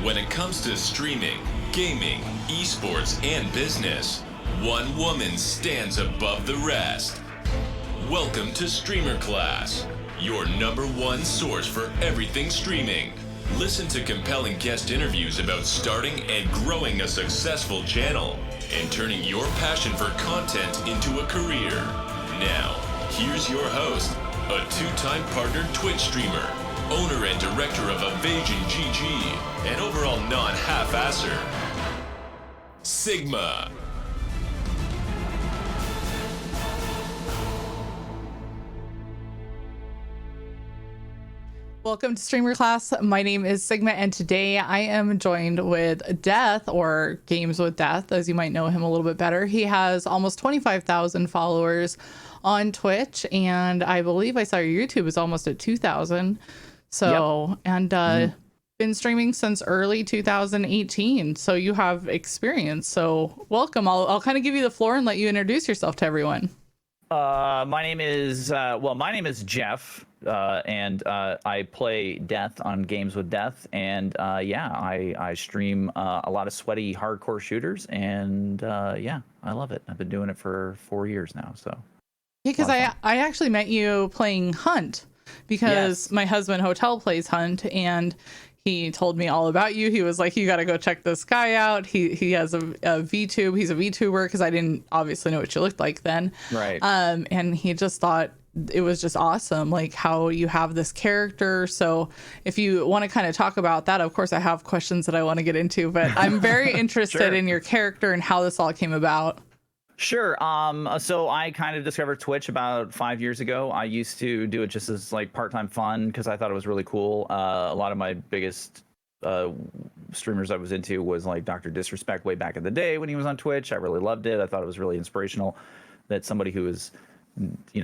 When it comes to streaming, gaming, esports, and business, one woman stands above the rest. Welcome to Streamer Class, your #1 source for everything streaming. Listen to compelling guest interviews about starting and growing a successful channel and turning your passion for content into a career. Now, here's your host, a two-time partnered Twitch streamer, owner and director of Evasion GG, and overall non-half-asser, Sigma. Welcome to Streamer Class. My name is Sigma, and today I am joined with Death, or Games with Death, as you might know him a little bit better. He has almost 25,000 followers on Twitch, and I believe I saw your YouTube is almost at 2,000. So, yep. And been streaming since early 2018. So you have experience. So welcome. I'll kind of give you the floor and let you introduce yourself to everyone. My name is Jeff, and I play Death on Games with Death, and I stream a lot of sweaty hardcore shooters, and I love it. I've been doing it for 4 years now. So yeah, because I actually met you playing Hunt, because my husband Hotel plays Hunt, and he told me all about you. He was like, you got to go check this guy out. He has a VTube. He's a VTuber, because I didn't obviously know what you looked like then. Right. And he just thought it was just awesome, like how you have this character. So if you want to kind of talk about that, of course, I have questions that I want to get into, but I'm very interested in your character and how this all came about. Sure. So I kind of discovered Twitch about 5 years ago. I used to do it just as like part-time fun because I thought it was really cool. A lot of my biggest streamers I was into was like Dr. Disrespect way back in the day when he was on Twitch. I really loved it. I thought it was really inspirational that somebody who was,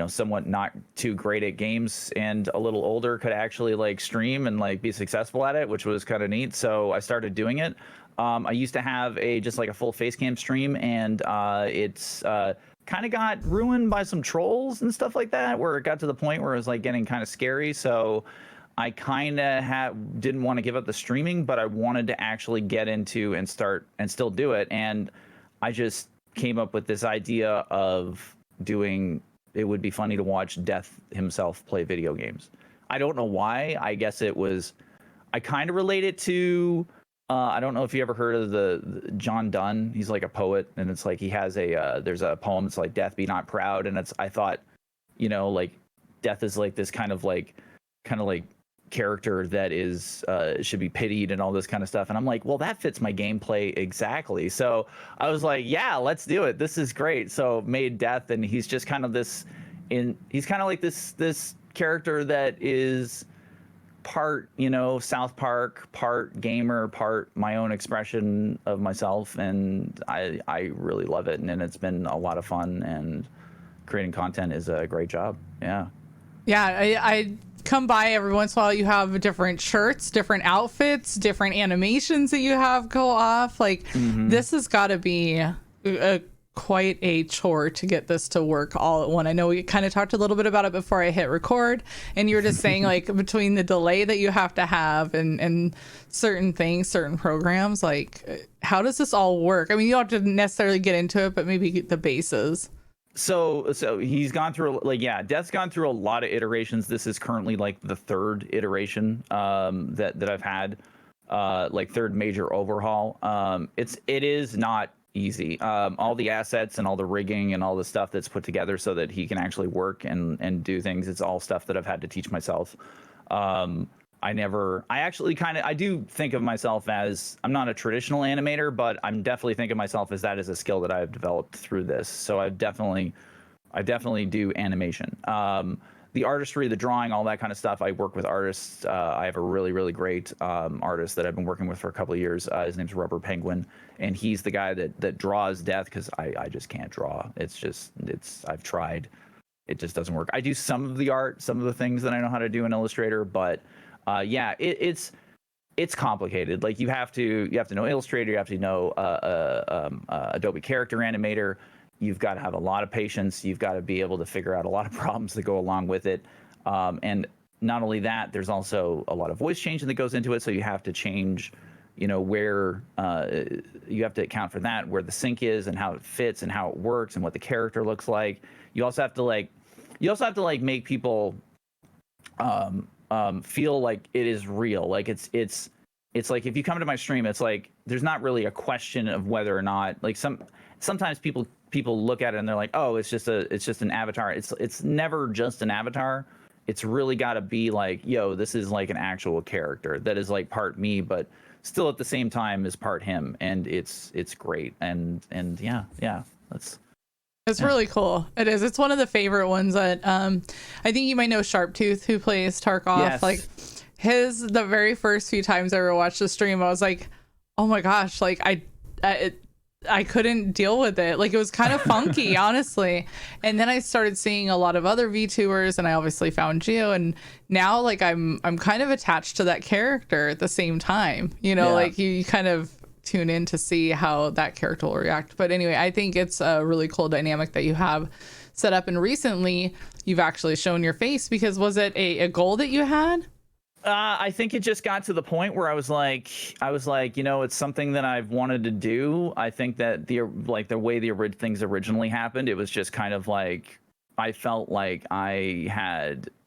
somewhat not too great at games and a little older could actually like stream and like be successful at it, which was kind of neat. So I started doing it. I used to have just like a full face cam stream, and it's kind of got ruined by some trolls and stuff like that, where it got to the point where it was like getting kind of scary. So I kind of didn't want to give up the streaming, but I wanted to actually get into and start and still do it. And I just came up with this idea of it would be funny to watch Death himself play video games. I don't know why. I guess I kind of relate it to, I don't know if you ever heard of the John Donne. He's like a poet, and it's like he has there's a poem. It's like Death Be Not Proud, and I thought, like Death is like this kind of like character that is should be pitied and all this kind of stuff. And I'm like, well, that fits my gameplay exactly. So I was like, yeah, let's do it. This is great. So made Death, and he's just kind of he's kind of like this character that is part, South Park, part gamer, part my own expression of myself, and I really love it, and it's been a lot of fun, and creating content is a great job. Yeah, I come by every once in a while. You have different shirts, different outfits, different animations that you have go off. Like this has got to be quite a chore to get this to work all at once. I know we kind of talked a little bit about it before I hit record, and you were just saying like between the delay that you have to have and certain things, certain programs, like how does this all work? I mean, you don't have to necessarily get into it, but maybe the bases. So he's gone through Death's gone through a lot of iterations. This is currently like the third iteration that I've had, like third major overhaul. It is not easy. All the assets and all the rigging and all the stuff that's put together so that he can actually work and do things, it's all stuff that I've had to teach myself. I do think of myself as, I'm not a traditional animator, but I'm definitely think of myself as that as a skill that I've developed through this. So I definitely do animation. The artistry, the drawing, all that kind of stuff. I work with artists. I have a really, really great artist that I've been working with for a couple of years. His name's Rubber Penguin, and he's the guy that draws Death, because I just can't draw. I've tried. It just doesn't work. I do some of the art, some of the things that I know how to do in Illustrator, but it's complicated. Like you have to know Illustrator, you have to know Adobe Character Animator. You've got to have a lot of patience. You've got to be able to figure out a lot of problems that go along with it. And not only that, there's also a lot of voice changing that goes into it. So you have to change, you know, where you have to account for that, where the sync is and how it fits and how it works and what the character looks like. You also have to like make people feel like it is real. Like it's like if you come to my stream, it's like there's not really a question of whether or not, like, sometimes people look at it and they're like, oh, it's just an avatar. It's never just an avatar. It's really got to be like, yo, this is like an actual character that is like part me, but still at the same time is part him, and it's great. And yeah, it's really cool. It is. It's one of the favorite ones that I think you might know Sharptooth, who plays Tarkov. Yes. Like the very first few times I ever watched the stream, I was like, oh my gosh, like I couldn't deal with it. Like, it was kind of funky, honestly. And then I started seeing a lot of other VTubers, and I obviously found Geo, and now like I'm kind of attached to that character at the same time. You know, like you kind of tune in to see how that character will react. But anyway, I think it's a really cool dynamic that you have set up. And recently you've actually shown your face, because was it a goal that you had? I think it just got to the point where I was like, you know, it's something that I've wanted to do. I think that the way the things originally happened, it was just kind of like, I felt like I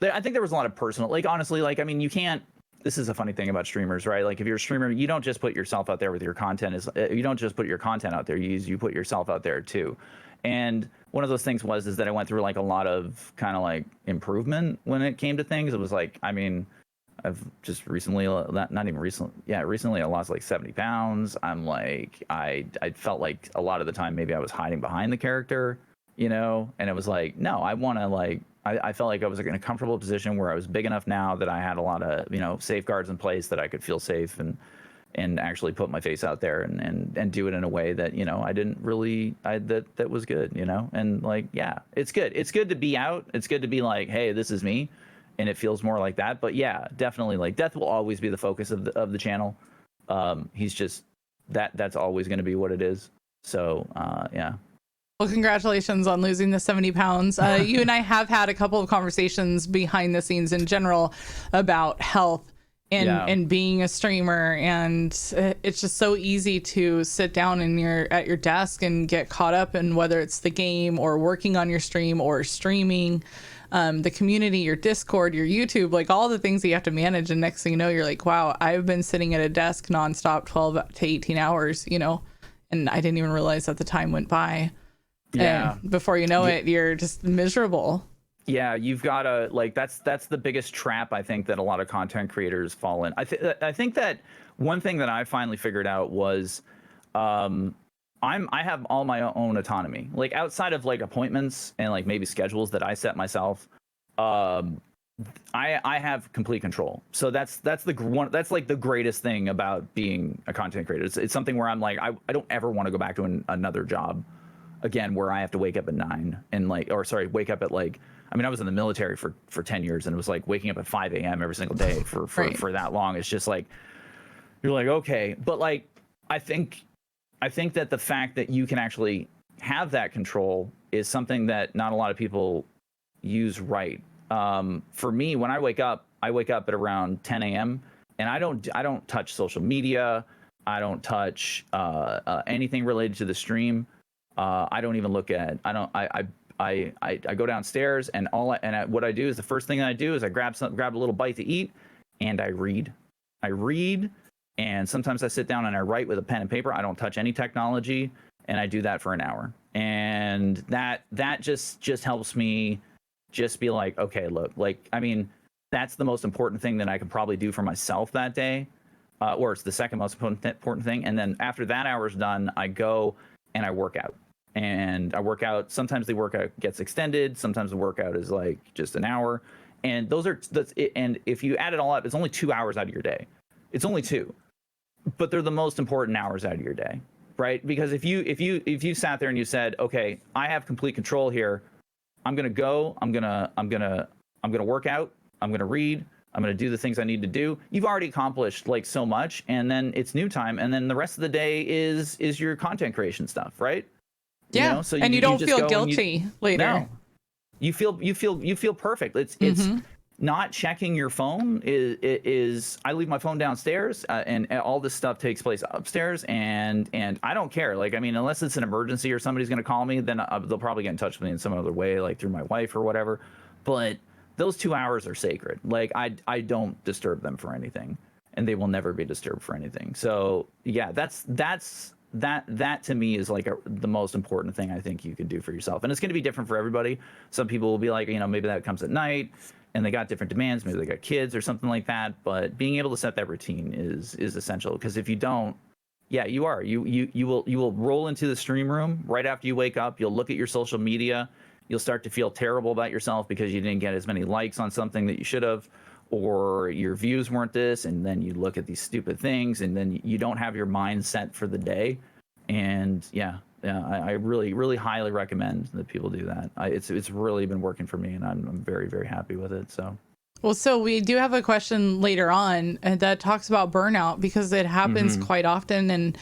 think there was a lot of personal, like, honestly, like, I mean, you can't, this is a funny thing about streamers, right? Like, if you're a streamer, you don't just put yourself out there with your content. You don't just put your content out there. You put yourself out there too. And one of those things is that I went through like a lot of kind of like improvement when it came to things. It was like, I mean, I've just recently, recently I lost like 70 pounds. I'm like, I felt like a lot of the time maybe I was hiding behind the character, you know, and it was like, no, I want to like, I felt like I was in a comfortable position where I was big enough now that I had a lot of, you know, safeguards in place that I could feel safe and actually put my face out there and do it in a way that, you know, I didn't really, that was good, you know, and like, yeah, it's good. It's good to be out. It's good to be like, hey, this is me. And it feels more like that. But yeah, definitely, like, Death will always be the focus of the channel. He's just that's always going to be what it is. So yeah. Well, congratulations on losing the 70 pounds. You and I have had a couple of conversations behind the scenes in general about health and being a streamer, and it's just so easy to sit down at your desk and get caught up in whether it's the game or working on your stream or streaming. The community, your Discord, your YouTube, like all the things that you have to manage. And next thing you know, you're like, wow, I've been sitting at a desk nonstop 12 to 18 hours, you know, and I didn't even realize that the time went by. Yeah. And before you know it, you're just miserable. Yeah, you've got to, like, that's the biggest trap, I think, that a lot of content creators fall in. I think that one thing that I finally figured out was I have all my own autonomy, like outside of like appointments and like maybe schedules that I set myself. I have complete control. So that's like the greatest thing about being a content creator. It's something where I'm like, I don't ever want to go back to another job again, where I have to wake up at 9 and wake up at like, I mean, I was in the military for 10 years, and it was like waking up at 5 a.m. every single day for that long. It's just like, you're like, okay. But like, I think that the fact that you can actually have that control is something that not a lot of people use right. For me, when I wake up at around 10 a.m. and I don't touch social media. I don't touch anything related to the stream. I don't even look at. I go downstairs, and what I do is, the first thing that I do is I grab a little bite to eat, and I read. And sometimes I sit down and I write with a pen and paper. I don't touch any technology, and I do that for an hour. And that just helps me just be like, okay, look, like, I mean, that's the most important thing that I could probably do for myself that day, or it's the second most important thing. And then after that hour's done, I go and I work out. And I work out. Sometimes the workout gets extended. Sometimes the workout is like just an hour. And that's it. And if you add it all up, it's only 2 hours out of your day. It's only 2. But they're the most important hours out of your day, right? Because if you sat there and you said, okay, I have complete control here, I'm gonna go, I'm gonna work out, I'm gonna read, I'm gonna do the things I need to do. You've already accomplished like so much, and then it's new time, and then the rest of the day is your content creation stuff, right? Yeah, you know? So and you don't feel guilty later. No, you feel perfect. It's not checking your phone is I leave my phone downstairs, and all this stuff takes place upstairs, and I don't care. Like, I mean, unless it's an emergency or somebody's going to call me, then they'll probably get in touch with me in some other way, like through my wife or whatever. But those 2 hours are sacred. Like, I don't disturb them for anything, and they will never be disturbed for anything. So yeah, that to me is like the most important thing I think you can do for yourself. And it's going to be different for everybody. Some people will be like, maybe that comes at night and they got different demands. Maybe they got kids or something like that. But being able to set that routine is essential, because if you don't, yeah, you will roll into the stream room right after you wake up. You'll look at your social media. You'll start to feel terrible about yourself because you didn't get as many likes on something that you should have, or your views weren't this, and then you look at these stupid things, and then you don't have your mind set for the day. And I really, really highly recommend that people do that. It's really been working for me, and I'm very, very happy with it. So we do have a question later on that talks about burnout, because it happens quite often. And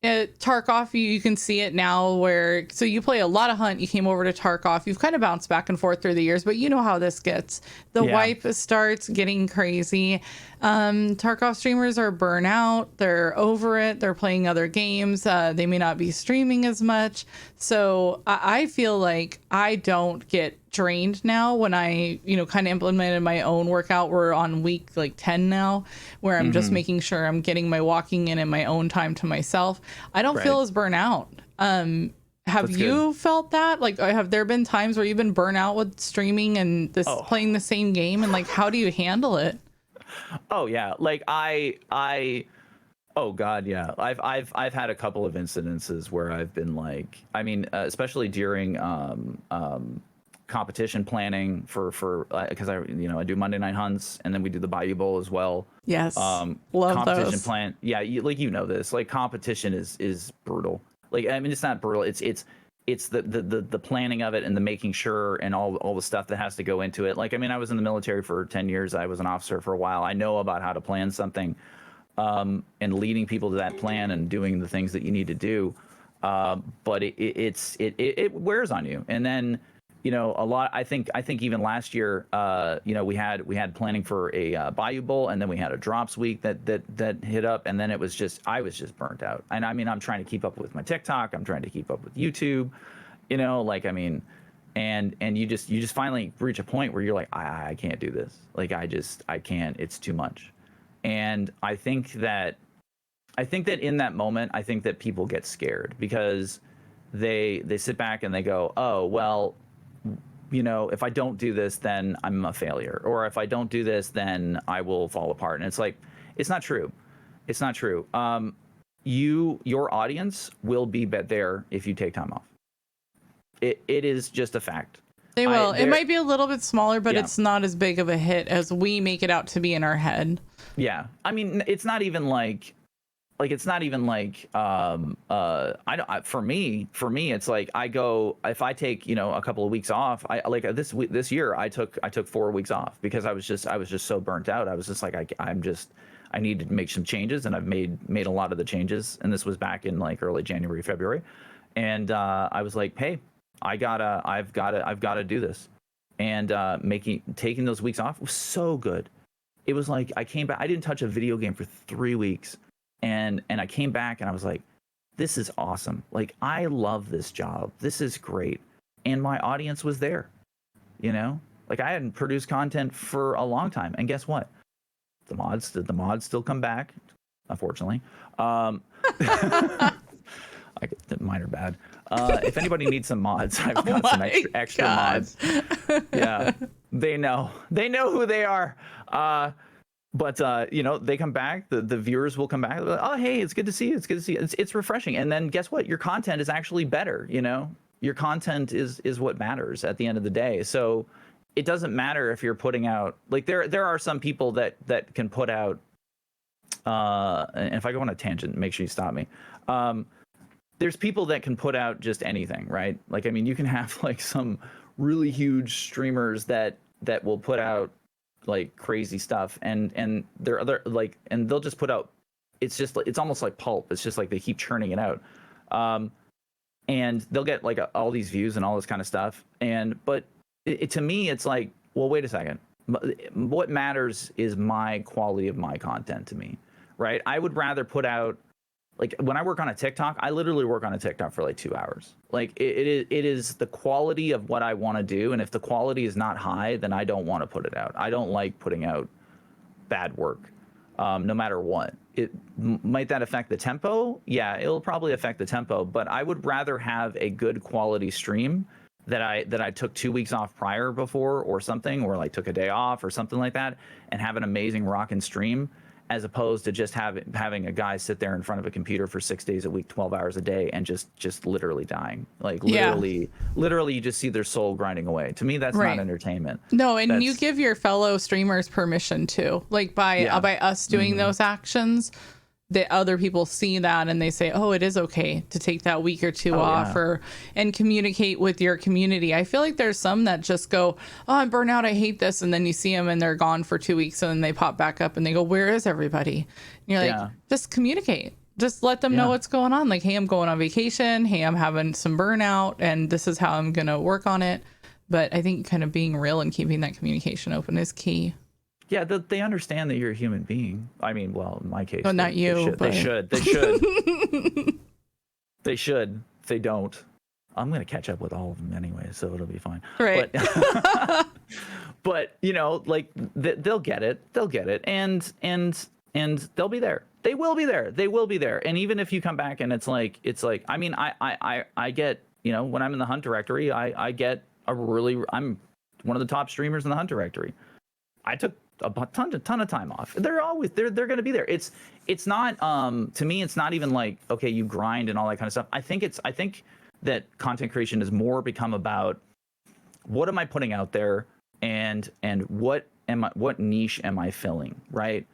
at Tarkov, you can see it now so you play a lot of Hunt. You came over to Tarkov. You've kind of bounced back and forth through the years, but you know how this gets. The wipe starts getting crazy. Tarkov streamers are burnout. They're over it. They're playing other games. They may not be streaming as much. So I feel like I don't get drained now when I, kind of implemented my own workout. We're on week like 10 now, where I'm just making sure I'm getting my walking in my own time to myself. I don't feel as burnout. Have you felt that? Like, have there been times where you've been burnt out with streaming and playing the same game? And like, how do you handle it? Oh yeah. Like oh God, yeah. I've had a couple of incidences where I've been like, I mean, especially during competition planning for because I do Monday night hunts, and then we do the Bayou Bowl as well. Yes, love competition those. Plan. Yeah, this. Like, competition is brutal. Like, I mean, it's not brutal. It's the planning of it and the making sure and all the stuff that has to go into it. Like, I mean, I was in the military for 10 years. I was an officer for a while. I know about how to plan something, and leading people to that plan and doing the things that you need to do. But it wears on you. And then, a lot, I think even last year, we had planning for a Bayou Bowl, and then we had a drops week that hit up, and then I was just burnt out. And I mean, I'm trying to keep up with my TikTok, I'm trying to keep up with YouTube, and you just finally reach a point where you're like, I can't do this. Like, I can't, it's too much. And I think that in that moment, I think that people get scared, because they sit back and they go, oh, well, if I don't do this, then I'm a failure. Or if I don't do this, then I will fall apart. And it's like, it's not true. It's not true. Your audience will be there if you take time off. It is just a fact. They will. It might be a little bit smaller, but it's not as big of a hit as we make it out to be in our head. Yeah. I mean, it's not even like for me it's like, I go, if I take a couple of weeks off, I like this year I took 4 weeks off, because I was just so burnt out. I was just like, I need to make some changes, and I've made a lot of the changes, and this was back in like early January, February, and I was like, hey, I've got to do this. And taking those weeks off was so good. It was like, I came back, I didn't touch a video game for 3 weeks. And I came back and I was like, this is awesome. Like, I love this job. This is great. And my audience was there, like, I hadn't produced content for a long time. And guess what? The mods still come back, unfortunately. Mine are bad. If anybody needs some mods, I've got some extra mods. Yeah, they know who they are. But they come back. The viewers will come back. Like, oh, hey, it's good to see you. It's good to see you. It's refreshing. And then guess what? Your content is actually better. Your content is what matters at the end of the day. So it doesn't matter if you're putting out, like, there are some people that can put out. And if I go on a tangent, make sure you stop me. There's people that can put out just anything, right? Like, I mean, you can have like some really huge streamers that will put out like crazy stuff, and there are other, like, and they'll just put out, it's almost like pulp. It's just like they keep churning it out, and they'll get like all these views and all this kind of stuff. But to me, it's like, well, wait a second. What matters is my quality of my content to me, right? I would rather put out, like when I work on a TikTok, I literally work on a TikTok for like 2 hours. Like it is the quality of what I want to do. And if the quality is not high, then I don't want to put it out. I don't like putting out bad work, no matter what. Might that affect the tempo? Yeah, it'll probably affect the tempo, but I would rather have a good quality stream that I took 2 weeks off prior before or something, or like took a day off or something like that, and have an amazing rockin' stream, as opposed to just having a guy sit there in front of a computer for 6 days a week, 12 hours a day, and just literally dying. Like literally you just see their soul grinding away. To me, that's not entertainment. No, and you give your fellow streamers permission too. Like by us doing those actions, that other people see that and they say, oh, it is okay to take that week or two off and communicate with your community. I feel like there's some that just go, oh, I'm burnt out, I hate this. And then you see them and they're gone for 2 weeks and then they pop back up and they go, where is everybody? And you're like, just communicate. Just let them know what's going on. Like, hey, I'm going on vacation. Hey, I'm having some burnout and this is how I'm going to work on it. But I think kind of being real and keeping that communication open is key. Yeah, they understand that you're a human being. I mean, well, in my case, well, not you. They should. They should. If they don't, I'm gonna catch up with all of them anyway, so it'll be fine. Right. But you know, like they'll get it. They'll get it, and they'll be there. They will be there. They will be there. And even if you come back and it's like, I mean, I get, you know, when I'm in the hunt directory, I'm one of the top streamers in the hunt directory. I took a ton of time off. They're going to be there. It's not to me, it's not even like, okay, you grind and all that kind of stuff. I think that content creation has more become about what am I putting out there and what niche am I filling, right?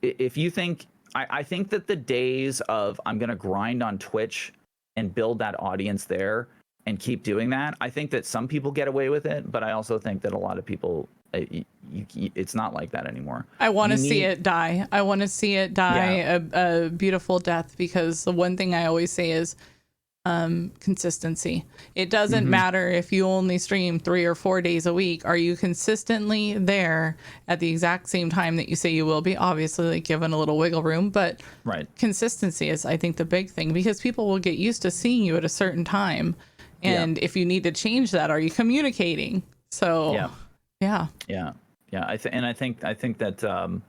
If you think, I think that the days of I'm going to grind on Twitch and build that audience there and keep doing that, I think that some people get away with it, but I also think that a lot of people, it's not like that anymore. I want to see it die. I want to see it die a beautiful death, because the one thing I always say is consistency. It doesn't matter if you only stream 3 or 4 days a week. Are you consistently there at the exact same time that you say you will be? Obviously, like, given a little wiggle room, but consistency is, I think, the big thing, because people will get used to seeing you at a certain time. And if you need to change that, are you communicating? So I think that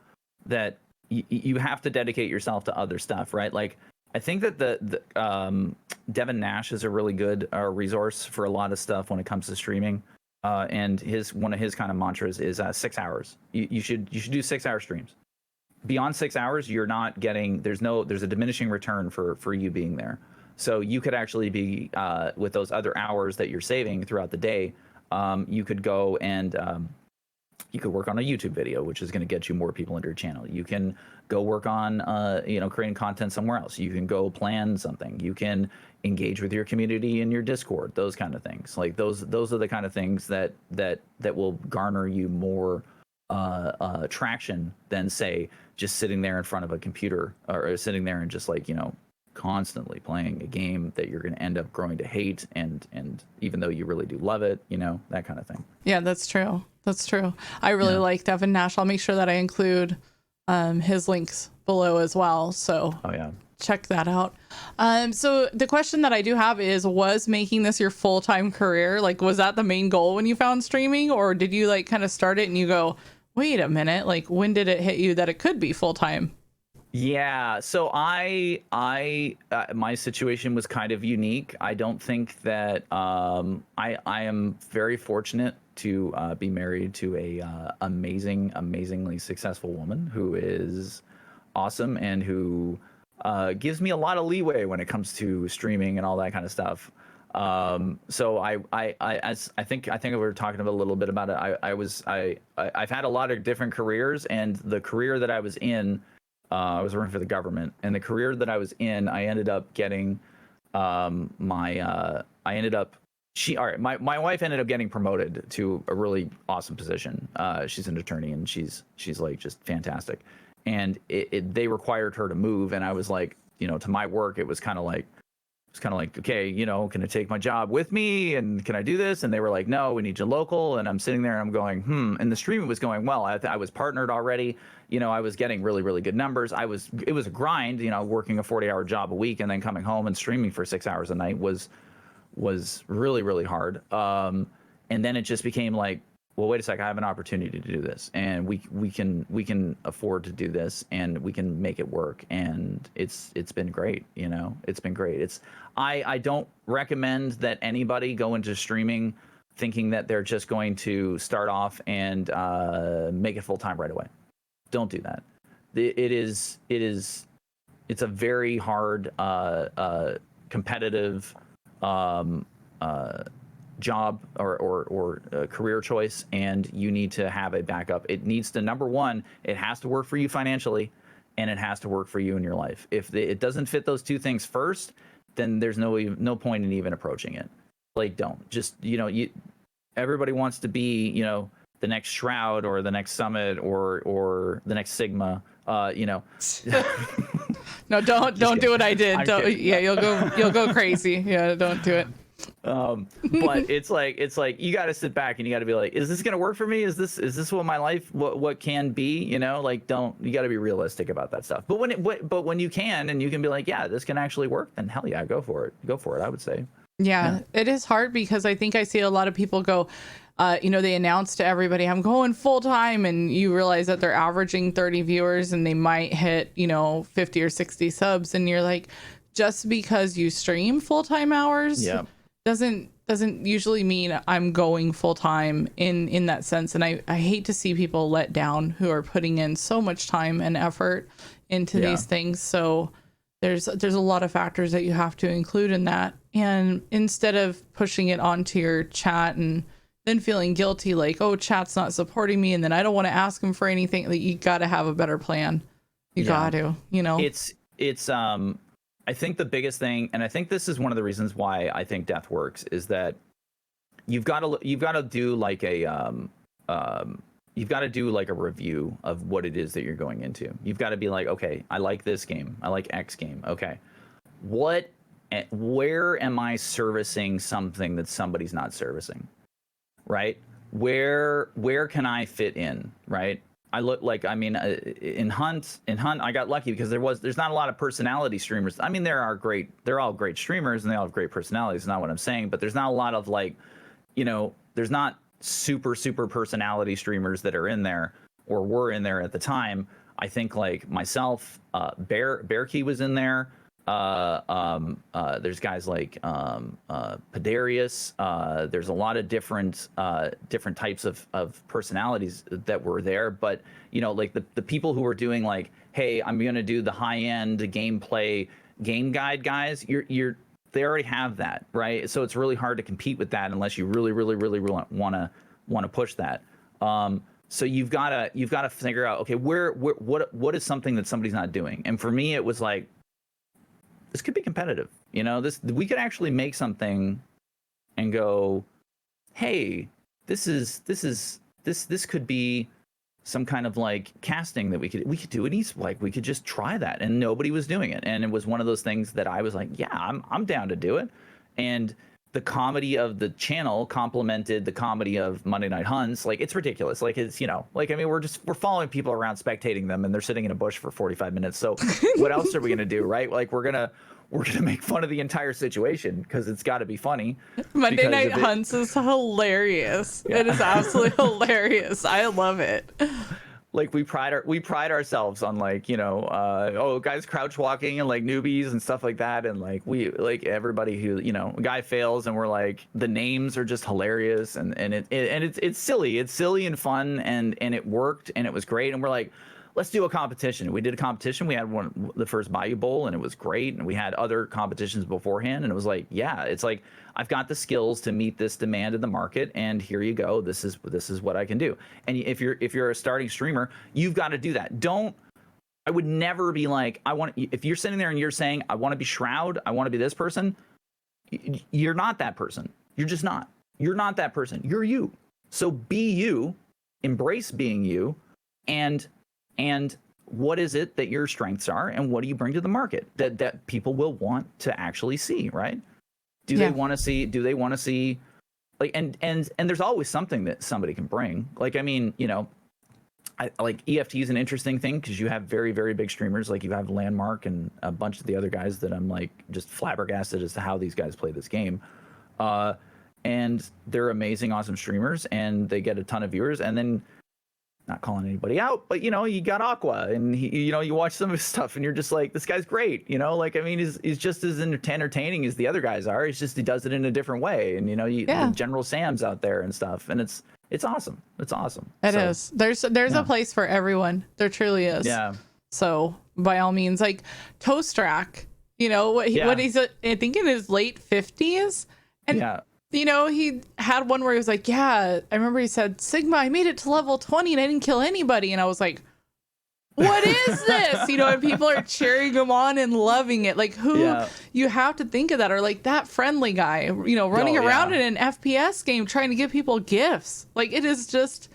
that you have to dedicate yourself to other stuff, right? Like, I think that the Devin Nash is a really good resource for a lot of stuff when it comes to streaming. And one of his kind of mantras is 6 hours. You should do 6 hour streams. Beyond 6 hours, you're not getting, there's a diminishing return for you being there. So you could actually be with those other hours that you're saving throughout the day. You could go and you could work on a YouTube video, which is going to get you more people into your channel. You can go work on, creating content somewhere else. You can go plan something. You can engage with your community in your Discord. Those kind of things. Like those are the kind of things that will garner you more traction than, say, just sitting there in front of a computer or sitting there and just constantly playing a game that you're going to end up growing to hate, and even though you really do love it, that kind of thing. Yeah, that's true. I really like Devin Nash. I'll make sure that I include his links below as well, so check that out. So the question that I do have is, was making this your full-time career? Like, was that the main goal when you found streaming, or did you kind of start it and you go, wait a minute, like, when did it hit you that it could be full-time? Yeah, so I my situation was kind of unique. I don't think that I am very fortunate to be married to a amazingly successful woman who is awesome and who gives me a lot of leeway when it comes to streaming and all that kind of stuff. So I think we were talking a little bit about it. I've had a lot of different careers, and the career that I was in, I was working for the government, and the career that I was in, I ended up getting my wife ended up getting promoted to a really awesome position. She's an attorney, and she's like just fantastic. And they required her to move, and I was like, to my work, it was kind of like, It's kind of like, okay, you know, can I take my job with me and can I do this? And they were like, no, we need you local. And I'm sitting there and I'm going, and the streaming was going well. I was partnered already. You know, I was getting really, really good numbers. It was a grind, you know, working a 40-hour job a week and then coming home and streaming for 6 hours a night was really, really hard. And then it just became like, well, wait a sec, I have an opportunity to do this, and we can afford to do this, and we can make it work, and it's been great, you know, it's been great. I don't recommend that anybody go into streaming thinking that they're just going to start off and make it full time right away. Don't do that. It's a very hard competitive job or career choice, and you need to have a backup. It needs to, number one, it has to work for you financially, and it has to work for you in your life. If it doesn't fit those two things first, then there's no point in even approaching it. Like, don't just, you know, everybody wants to be, you know, the next Shroud or the next Summit or the next Sigma, you know. No, don't do what I did. Yeah, you'll go crazy. Yeah, don't do it. But it's like you got to sit back and you got to be like, is this gonna work for me? Is this what my life what can be? You know, like, you got to be realistic about that stuff. But when you can and you can be like, yeah, this can actually work, then hell yeah, go for it. I would say. Yeah, it is hard because I think I see a lot of people go, you know, they announce to everybody, I'm going full time, and you realize that they're averaging 30 viewers and they might hit, you know, 50 or 60 subs, and you're like, just because you stream full time hours, yeah, doesn't usually mean I'm going full time in that sense. And I hate to see people let down who are putting in so much time and effort into these things. So there's a lot of factors that you have to include in that. And instead of pushing it onto your chat and then feeling guilty, like, oh, chat's not supporting me, and then I don't want to ask them for anything, like, you got to have a better plan. You got to, you know. It's I think the biggest thing, and I think this is one of the reasons why I think death works, is that you've got to do like a review of what it is that you're going into. You've got to be like, okay, I like this game, I like X game. Okay, where am I servicing something that somebody's not servicing? Right? Where can I fit in? Right? I look like, I mean, in Hunt, I got lucky because there's not a lot of personality streamers. I mean, they're all great streamers and they all have great personalities. Is not what I'm saying, but there's not a lot of, like, you know, there's not super personality streamers that are in there or were in there at the time. I think like myself, Bearkey was in there. There's guys like Pedarius. There's a lot of different types of personalities that were there, but you know, like the people who were doing like, hey, I'm gonna do the high end gameplay game guide guys, they already have that, right? So it's really hard to compete with that unless you really want to push that. So you've got to figure out, okay, what is something that somebody's not doing? And for me, it was like, this could be competitive, you know, we could actually make something and go, hey, this could be some kind of like casting that we could do it. Like, we could just try that, and nobody was doing it. And it was one of those things that I was like, yeah, I'm down to do it. And the comedy of the channel complemented the comedy of Monday Night Hunts. Like, it's ridiculous. Like, it's, you know, like, I mean, we're following people around, spectating them, and they're sitting in a bush for 45 minutes. So what else are we going to do? Right. Like, we're going to make fun of the entire situation because it's got to be funny. Monday Night Hunts is hilarious. Yeah. It is absolutely hilarious. I love it. Like, we pride ourselves on, like, you know, guys crouch walking and like newbies and stuff like that, and like everybody who, you know, a guy fails and we're like, the names are just hilarious, and it's silly and fun, and it worked and it was great, and we're like, let's do a competition. We did a competition. We had the first Bayou Bowl, and it was great. And we had other competitions beforehand, and it was like, yeah, it's like, I've got the skills to meet this demand in the market, and here you go. This is what I can do. And if you're a starting streamer, you've got to do that. I would never be like, if you're sitting there and you're saying, I want to be Shroud, I want to be this person, you're not that person. You're just not. You're not that person. You're you. So be you, embrace being you, and what is it that your strengths are, and what do you bring to the market that people will want to actually see, right? Do they want to see like, and there's always something that somebody can bring. Like, I mean, like EFT is an interesting thing because you have very, very big streamers. Like you have Landmark and a bunch of the other guys that I'm like just flabbergasted as to how these guys play this game. And they're amazing, awesome streamers, and they get a ton of viewers. And then, not calling anybody out, but you got Aqua, and you watch some of his stuff, and you're just like, this guy's great. Like, I mean, he's just as entertaining as the other guys are. It's just he does it in a different way. And the General Sam's out there and stuff, and it's awesome. It's awesome. It is. There's a place for everyone. There truly is. Yeah. So by all means, like Toastrak, what he's I think in his late 50s, and he had one where he was like, I remember he said, Sigma, I made it to level 20 and I didn't kill anybody. And I was like, what is this? And people are cheering him on and loving it. Like, you have to think of that, or like that friendly guy, running around in an FPS game trying to give people gifts. Like, it is just,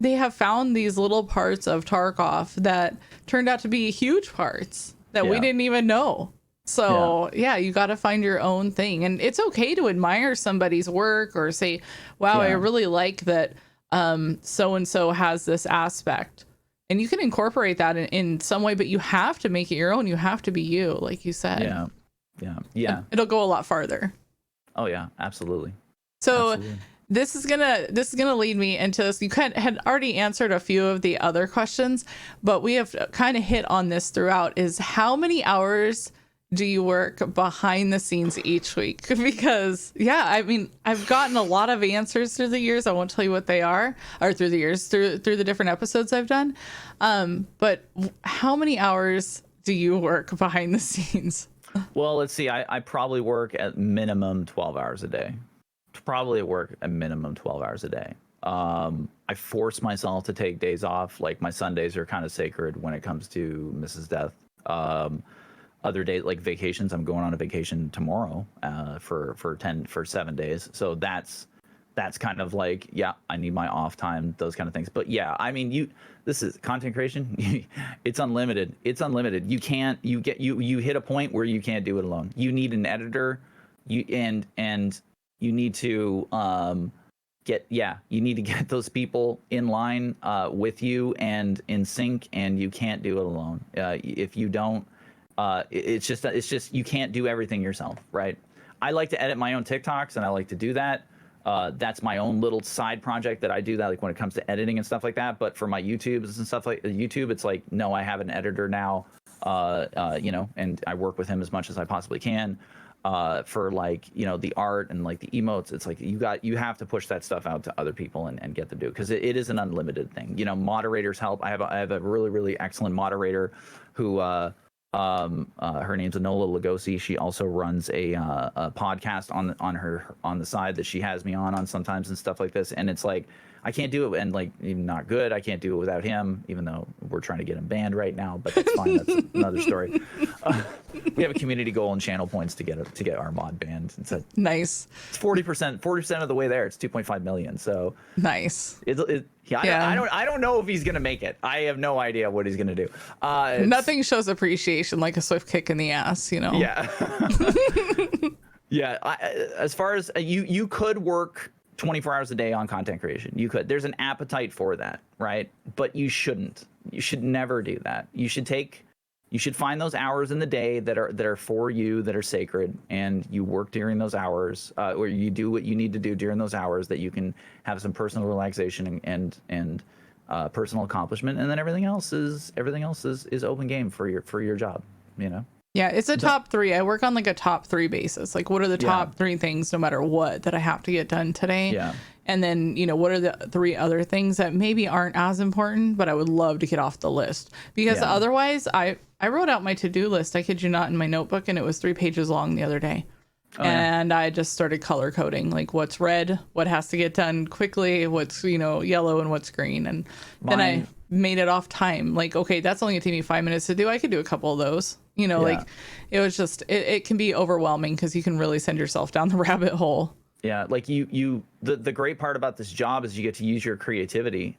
they have found these little parts of Tarkov that turned out to be huge parts that we didn't even know. So you got to find your own thing, and it's okay to admire somebody's work or say, wow, I really like that so-and-so has this aspect, and you can incorporate that in some way, but you have to make it your own. You have to be you, like you said. Yeah. It'll go a lot farther. Oh yeah, absolutely. So absolutely. This is gonna lead me into this. You had already answered a few of the other questions, but we have kind of hit on this throughout, is how many hours do you work behind the scenes each week? Because I mean, I've gotten a lot of answers through the years. I won't tell you what they are, or through the years, through the different episodes I've done. But how many hours do you work behind the scenes? Well, let's see. I probably work at minimum 12 hours a day. Probably work at minimum 12 hours a day. I force myself to take days off. Like, my Sundays are kind of sacred when it comes to Mrs. Death. Other days, like vacations, I'm going on a vacation tomorrow for 7 days. So that's kind of like, I need my off time, those kind of things. But I mean, this is content creation. It's unlimited. It's unlimited. You hit a point where you can't do it alone. You need an editor. And you need to you need to get those people in line with you and in sync, and you can't do it alone. If you don't, it's just you can't do everything yourself, right? I like to edit my own TikToks, and I like to do that. That's my own little side project that I do, that like when it comes to editing and stuff like that. But for my YouTubes and stuff like YouTube, it's like, no, I have an editor now, and I work with him as much as I possibly can. For like, the art and like the emotes, it's like you have to push that stuff out to other people and get them to do it, because it is an unlimited thing. Moderators help. I have a really, really excellent moderator who her name's Enola Lugosi. She also runs a podcast on the side that she has me on sometimes and stuff like this. And it's like, I can't do it, and like, even not good, I can't do it without him, even though we're trying to get him banned right now, but that's fine. That's another story. We have a community goal and channel points to get our mod banned. It's nice. It's 40% of the way there. It's 2.5 million. So nice. I don't know if he's gonna make it. I have no idea what he's gonna do. Nothing shows appreciation like a swift kick in the ass, Yeah. As far as you could work 24 hours a day on content creation. You could. There's an appetite for that, right? But you shouldn't. You should never do that. You should find those hours in the day that are for you, that are sacred, and you work during those hours, or you do what you need to do during those hours, that you can have some personal relaxation and personal accomplishment, and then everything else is open game for your job, Yeah, it's a top 3. I work on like a top 3 basis. Like, what are the top 3 things, no matter what, that I have to get done today? Yeah. And then, what are the 3 other things that maybe aren't as important, but I would love to get off the list? Because otherwise, I wrote out my to-do list, I kid you not, in my notebook, and it was 3 pages long the other day. And I just started color coding, like what's red, what has to get done quickly, what's, yellow, and what's green. And then I made it off time. Like, okay, that's only gonna take me 5 minutes to do. I could do a couple of those. Like, it was just, it can be overwhelming, because you can really send yourself down the rabbit hole. Yeah, like the great part about this job is you get to use your creativity.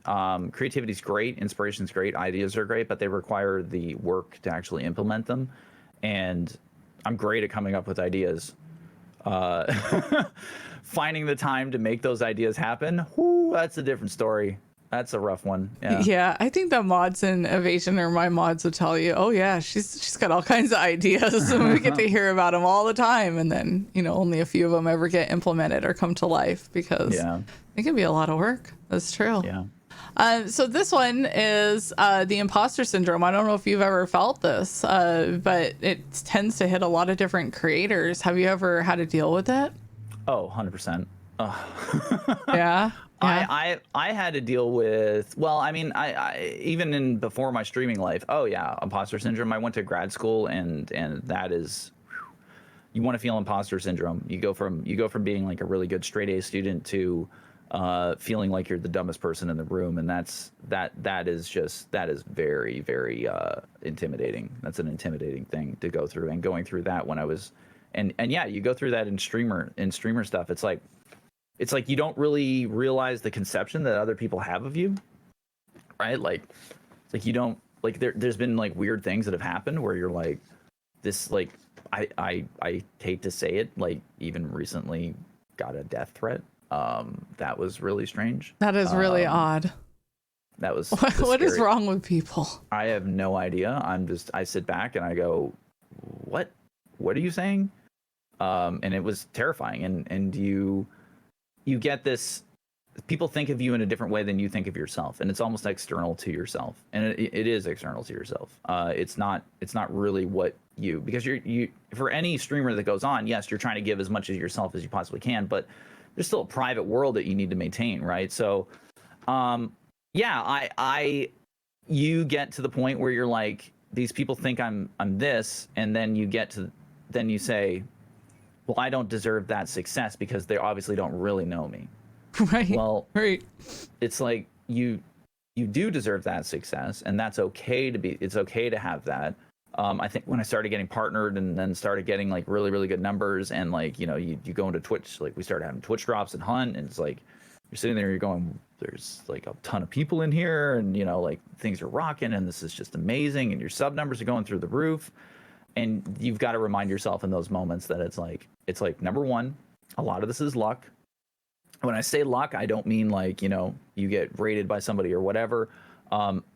Creativity is great, inspiration's great, ideas are great, but they require the work to actually implement them. And I'm great at coming up with ideas. Finding the time to make those ideas happen, whoo, that's a different story. That's a rough one. Yeah. Yeah, I think the mods in Evasion, or my mods, would tell you, oh yeah, she's got all kinds of ideas, and we get to hear about them all the time. And then only a few of them ever get implemented or come to life because it can be a lot of work. That's true. Yeah. So this one is the imposter syndrome. I don't know if you've ever felt this, but it tends to hit a lot of different creators. Have you ever had to deal with it? Oh, 100%. Yeah. I had to deal with, well, I mean, I even before my streaming life, imposter syndrome. I went to grad school, and that is, you want to feel imposter syndrome. You go from being like a really good straight A student to feeling like you're the dumbest person in the room, and that is very, very intimidating. That's an intimidating thing to go through, and going through that when I was, and yeah, you go through that in streamer stuff. It's like you don't really realize the conception that other people have of you, right? Like, it's like you don't, like, there's been like weird things that have happened where you're like, this, like, I hate to say it, like, even recently got a death threat. That was really strange. That is really odd. That was what is wrong with people? I have no idea. I sit back and I go, what are you saying? And it was terrifying. And you get this, people think of you in a different way than you think of yourself, and it's almost external to yourself, and it is external to yourself. It's not really what you, because you for any streamer that goes on, yes, you're trying to give as much of yourself as you possibly can, but there's still a private world that you need to maintain, right? So you get to the point where you're like, these people think I'm this, and then you say, well, I don't deserve that success because they obviously don't really know me. Right. Well, right. It's like you do deserve that success, and that's okay it's okay to have that. I think when I started getting partnered and then started getting like really, really good numbers, and like, you go into Twitch, like we started having Twitch drops and Hunt, and it's like, you're sitting there, you're going, there's like a ton of people in here, and like things are rocking, and this is just amazing, and your sub numbers are going through the roof. And you've got to remind yourself in those moments that it's like, number one, a lot of this is luck. When I say luck, I don't mean like, you get rated by somebody or whatever.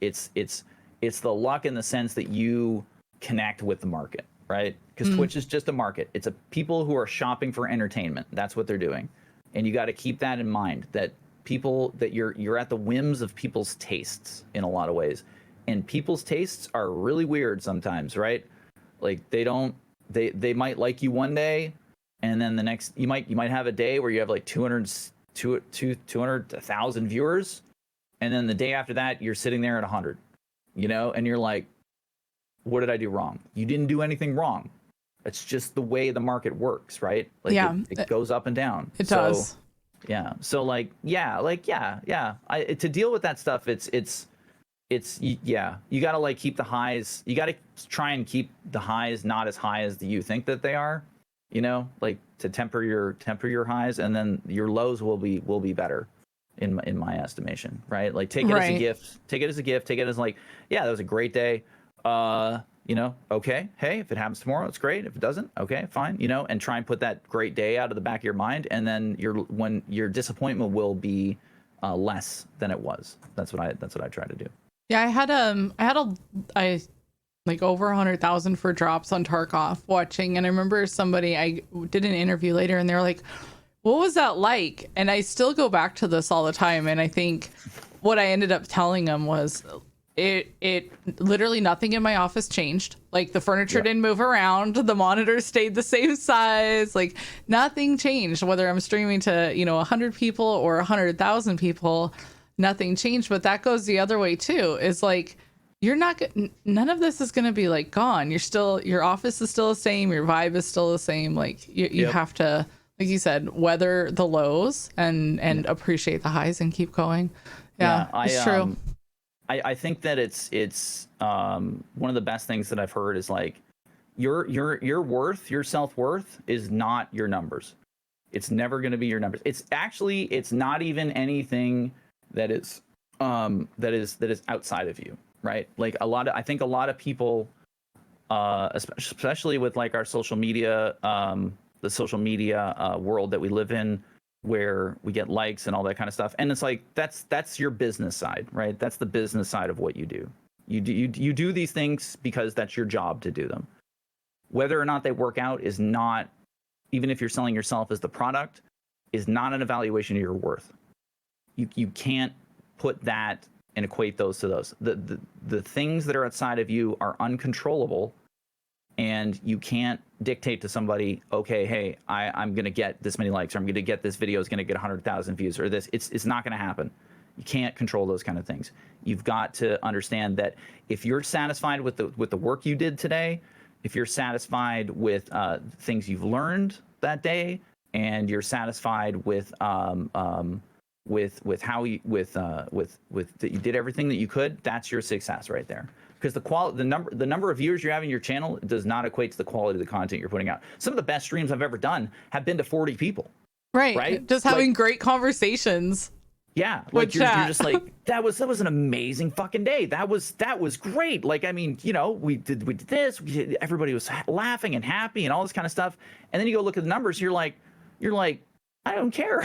It's the luck in the sense that you connect with the market, right? Because Twitch is just a market. It's a people who are shopping for entertainment. That's what they're doing. And you got to keep that in mind, that you're at the whims of people's tastes in a lot of ways. And people's tastes are really weird sometimes, right? Like they might like you one day, and then the next you might have a day where you have like 200,000 viewers, and then the day after that you're sitting there at 100, and you're like, what did I do wrong? You didn't do anything wrong. It's just the way the market works, right? Like it goes up and down. It does. Yeah. So to deal with that stuff, you got to like keep the highs. You got to try and keep the highs not as high as you think that they are, like to temper your highs, and then your lows will be better in my estimation, right? Like take it as a gift, take it as like, yeah, that was a great day. Okay. Hey, if it happens tomorrow, it's great. If it doesn't, okay, fine, and try and put that great day out of the back of your mind. And then when your disappointment will be less than it was. That's what I try to do. Yeah, I had like over 100,000 for drops on Tarkov watching, and I remember I did an interview later, and they were like, "What was that like?" And I still go back to this all the time, and I think what I ended up telling them was, it literally nothing in my office changed. Like the furniture didn't move around, the monitors stayed the same size, like nothing changed. Whether I'm streaming to 100 people or 100,000 people, nothing changed. But that goes the other way too. Is like, none of this is going to be like gone. Your office is still the same. Your vibe is still the same. Like you have to, like you said, weather the lows and appreciate the highs and keep going. Yeah, it's true. I think that it's one of the best things that I've heard is like your worth, your self-worth is not your numbers. It's never going to be your numbers. It's not even anything that is outside of you, right? Like I think a lot of people, especially with like our social media, the social media world that we live in, where we get likes and all that kind of stuff, and it's like that's your business side, right? That's the business side of what you do. You do these things because that's your job to do them. Whether or not they work out is not, even if you're selling yourself as the product, is not an evaluation of your worth. You can't put that and equate those to those. The things that are outside of you are uncontrollable, and you can't dictate to somebody, okay, hey, I'm going to get this many likes, or I'm going to get this video is going to get 100,000 views, or this. It's not going to happen. You can't control those kind of things. You've got to understand that if you're satisfied with the work you did today, if you're satisfied with things you've learned that day, and you're satisfied with how you that you did everything that you could, that's your success right there. Because the number of viewers you have in your channel does not equate to the quality of the content you're putting out. Some of the best streams I've ever done have been to 40 people. Right? Just having great conversations. Yeah, like you're just like, that was an amazing fucking day. That was great. Like, I mean, you know, we did this. Everybody was laughing and happy and all this kind of stuff. And then you go look at the numbers. You're like, I don't care.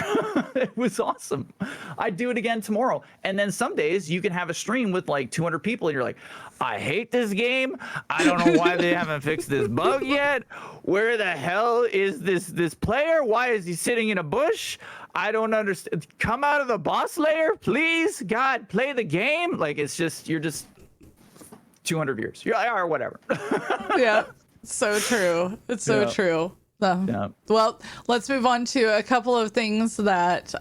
It was awesome. I'd do it again tomorrow. And then some days you can have a stream with like 200 people, and you're like, I hate this game. I don't know why they haven't fixed this bug yet. Where the hell is this player? Why is he sitting in a bush? I don't understand. Come out of the boss layer, please. God, play the game. Like, it's just, you're just 200 viewers. You're like, or whatever. Yeah, so true. It's so true. Well, let's move on to a couple of things that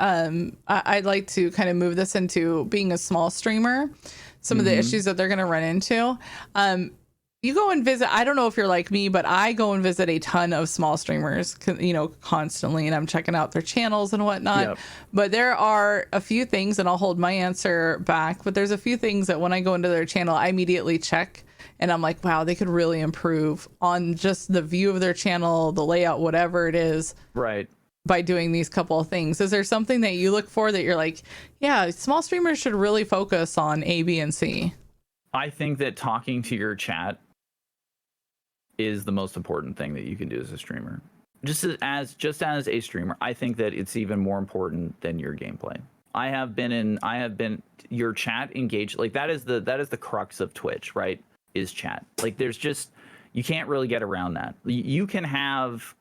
I'd like to kind of move this into being a small streamer. Some of the issues that they're going to run into. You go and visit, I don't know if you're like me, but I go and visit a ton of small streamers, you know, constantly, and I'm checking out their channels and whatnot. Yep. But there are a few things, and I'll hold my answer back, but there's a few things that when I go into their channel, I immediately check, and I'm like, wow, they could really improve on just the view of their channel, the layout, whatever it is. Right. By doing these couple of things. Is there something that you look for that you're like, yeah, small streamers should really focus on A, B, and C? I think that talking to your chat is the most important thing that you can do as a streamer. Just as a streamer, I think that it's even more important than your gameplay. I have been your chat engaged, like that is the crux of Twitch, right? Is chat. Like there's just, you can't really get around that. You can have,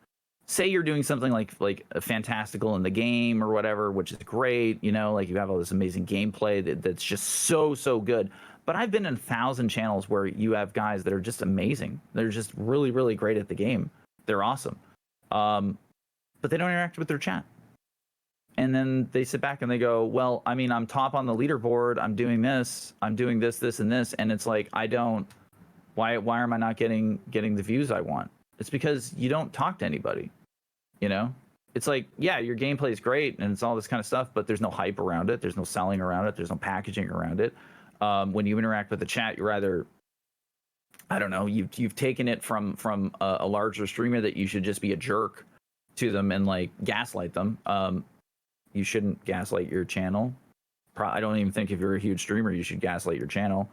say you're doing something like a fantastical in the game or whatever, which is great, you know, like you have all this amazing gameplay that's just so good. But I've been in 1,000 channels where you have guys that are just amazing. They're just really, really great at the game. They're awesome. But they don't interact with their chat. And then they sit back and they go, well, I mean, I'm top on the leaderboard. I'm doing this. I'm doing this, this, and this. And it's like, why am I not getting the views I want? It's because you don't talk to anybody, you know? It's like, yeah, your gameplay is great and it's all this kind of stuff, but there's no hype around it. There's no selling around it. There's no packaging around it. When you interact with the chat, you're either, I don't know, you've taken it from a larger streamer that you should just be a jerk to them and like gaslight them. You shouldn't gaslight your channel. I don't even think if you're a huge streamer, you should gaslight your channel.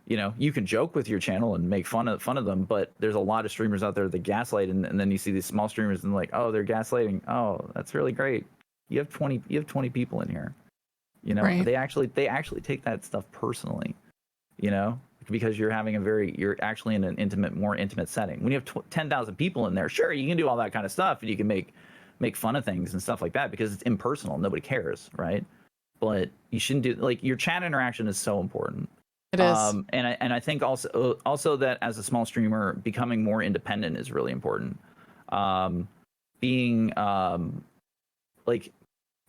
You know, you can joke with your channel and make fun of them, but there's a lot of streamers out there that gaslight, and then you see these small streamers and like, oh, they're gaslighting. Oh, that's really great. You have 20 people in here. You know, right. They actually take that stuff personally, you know, because you're actually in an more intimate setting. When you have 10,000 people in there, sure, you can do all that kind of stuff and you can make fun of things and stuff like that because it's impersonal. Nobody cares, right? But you shouldn't do, like, your chat interaction is so important. It is. And I think also that as a small streamer, becoming more independent is really important. Being like,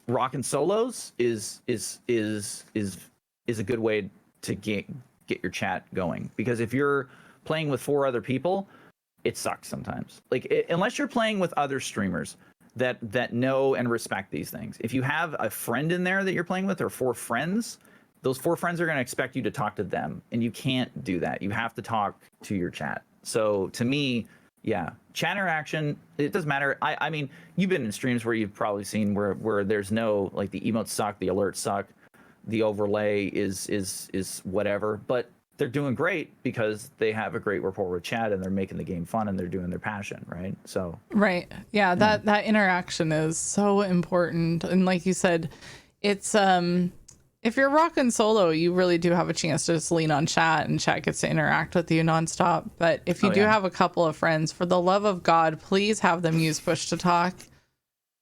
rocking solos is a good way to get your chat going, because if you're playing with 4 other people, it sucks sometimes. Like unless you're playing with other streamers that know and respect these things. If you have a friend in there that you're playing with, or 4 friends, those 4 friends are going to expect you to talk to them, and you can't do that. You have to talk to your chat. So to me, Yeah, chat interaction. It doesn't matter. I mean, you've been in streams where you've probably seen where there's no, like, the emotes suck, the alerts suck, the overlay is whatever, but they're doing great because they have a great rapport with chat and they're making the game fun and they're doing their passion, right? So right, yeah, that interaction is so important. And like you said, it's if you're rocking solo, you really do have a chance to just lean on chat and chat gets to interact with you nonstop. But if you do have a couple of friends, for the love of God, please have them use push to talk.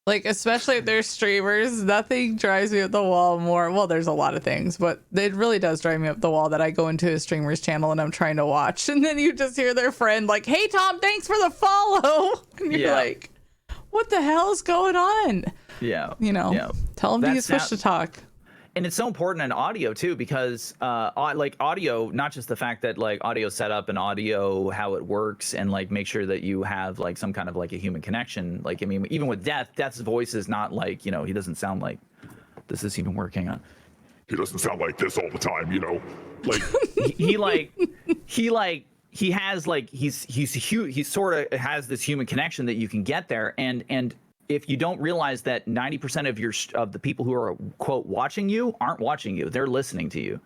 Like, especially if they're streamers, nothing drives me up the wall more. Well, there's a lot of things, but it really does drive me up the wall that I go into a streamer's channel and I'm trying to watch. And then you just hear their friend like, "Hey, Tom, thanks for the follow." And you're like, what the hell is going on? Yeah. You know, tell them to use push to talk. And it's so important in audio too, because like audio, not just the fact that like audio setup and audio, how it works, and like make sure that you have like some kind of like a human connection. Like, I mean, even with Death's voice is not like, you know, he doesn't sound like, does this even work? Hang on. He doesn't sound like this all the time, you know, like he has like, he's huge. He sort of has this human connection that you can get there. And if you don't realize that 90% of the people who are, quote, watching you aren't watching you, they're listening to you.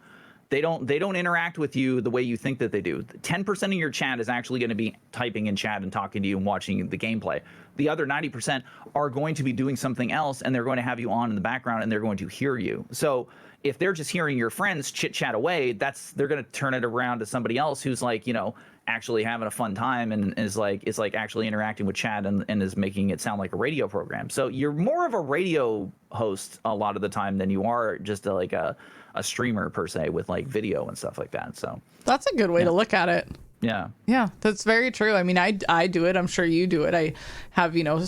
They don't interact with you the way you think that they do. 10% of your chat is actually going to be typing in chat and talking to you and watching the gameplay. The other 90% are going to be doing something else, and they're going to have you on in the background and they're going to hear you. So if they're just hearing your friends chit chat away, they're going to turn it around to somebody else who's like, you know, actually having a fun time and is like actually interacting with chat and is making it sound like a radio program. So you're more of a radio host a lot of the time than you are just like a streamer per se with like video and stuff like that. So that's a good way to look at it. Yeah, that's very true. I mean, I do it. I'm sure you do it. I have, you know,